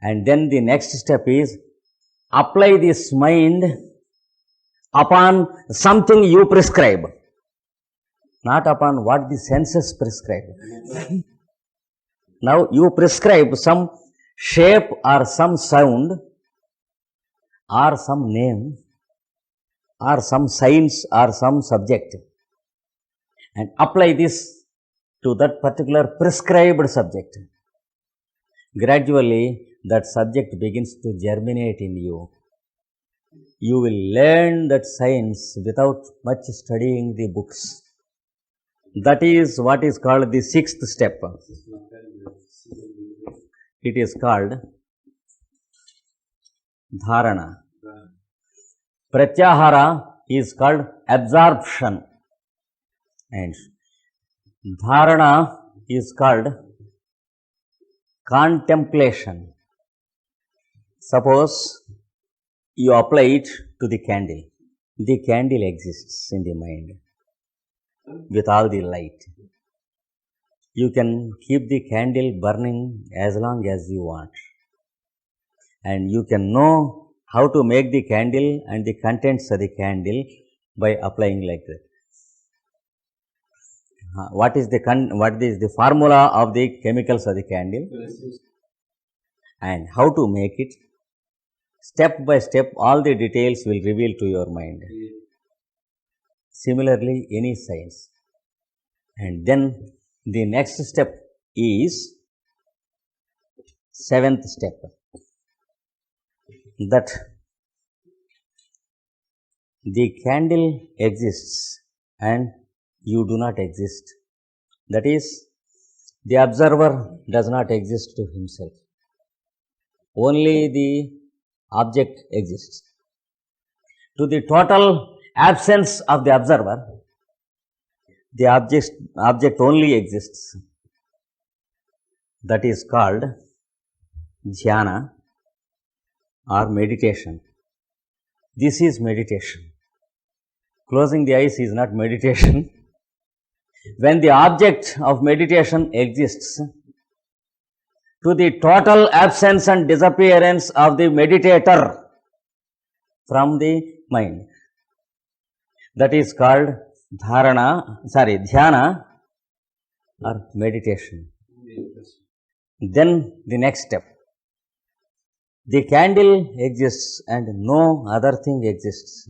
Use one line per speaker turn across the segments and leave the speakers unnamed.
And then the next step is apply this mind upon something you prescribe, not upon what the senses prescribe. Now you prescribe some shape or some sound or some name or some science or some subject and apply this to that particular prescribed subject. Gradually that subject begins to germinate in you. You will learn that science without much studying the books. That is what is called the sixth step. It is called dharana. Pratyahara is called absorption and dharana is called contemplation. Suppose you apply it to the candle. The candle exists in the mind with all the light. You can keep the candle burning as long as you want. And you can know how to make the candle and the contents of the candle by applying like that. What is the formula of the chemicals of the candle? And how to make it? Step by step, all the details will reveal to your mind. Similarly, any science. And then the next step is seventh step. That the candle exists and you do not exist. That is, the observer does not exist to himself. Only the object exists. To the total absence of the observer, the object only exists. That is called dhyana or meditation. This is meditation. Closing the eyes is not meditation. When the object of meditation exists, to the total absence and disappearance of the meditator from the mind. That is called dhyana or meditation. Then the next step. The candle exists and no other thing exists.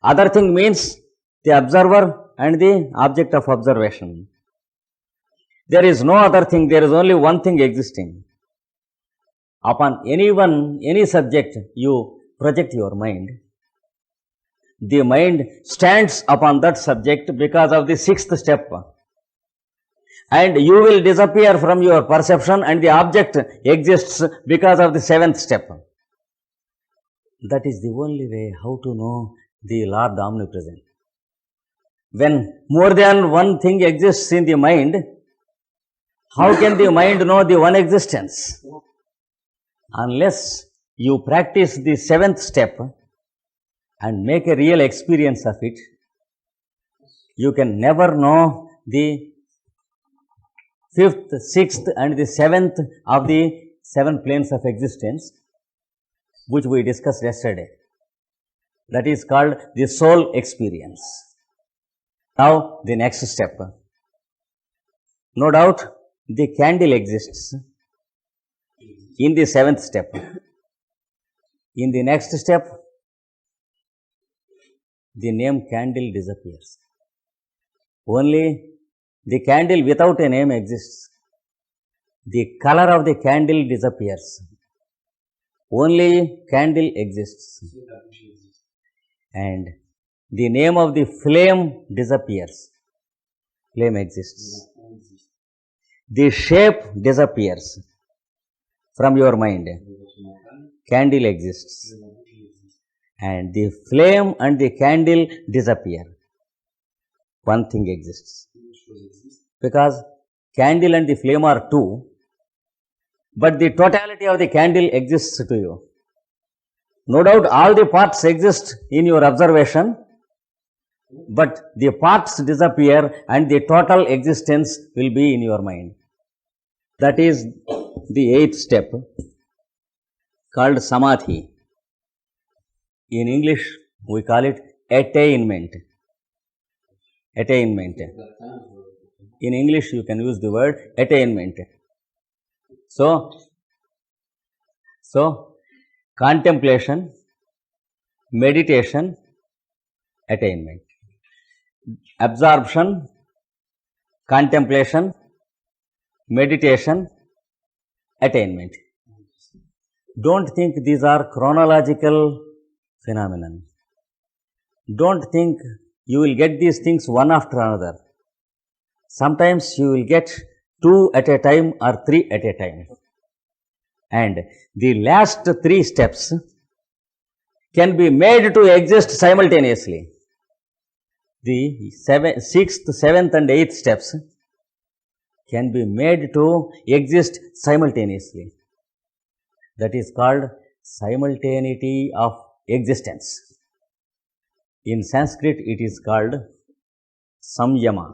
Other thing means the observer and the object of observation. There is no other thing, there is only one thing existing. Upon any subject you project your mind. The mind stands upon that subject because of the sixth step. And you will disappear from your perception and the object exists because of the seventh step. That is the only way how to know the Lord omnipresent. When more than one thing exists in the mind, how can the mind know the one existence? Unless you practice the seventh step and make a real experience of it, you can never know the fifth, sixth and the seventh of the seven planes of existence which we discussed yesterday. That is called the soul experience. Now the next step. No doubt the candle exists in the seventh step. In the next step, the name candle disappears. Only the candle without a name exists. The color of the candle disappears. Only candle exists. And the name of the flame disappears. Flame exists. The shape disappears from your mind. Candle exists. And the flame and the candle disappear. One thing exists. Because candle and the flame are two, but the totality of the candle exists to you. No doubt all the parts exist in your observation, but the parts disappear and the total existence will be in your mind. That is the eighth step. called samadhi. In English, we call it attainment. Attainment. In English, you can use the word attainment. So contemplation, meditation, attainment. Absorption, contemplation, meditation, attainment. Don't think these are chronological phenomenon. Don't think you will get these things one after another. Sometimes you will get 2 at a time or 3 at a time. And the last 3 steps can be made to exist simultaneously. The 6th, 7th and 8th steps can be made to exist simultaneously. That is called simultaneity of existence. In Sanskrit, it is called samyama.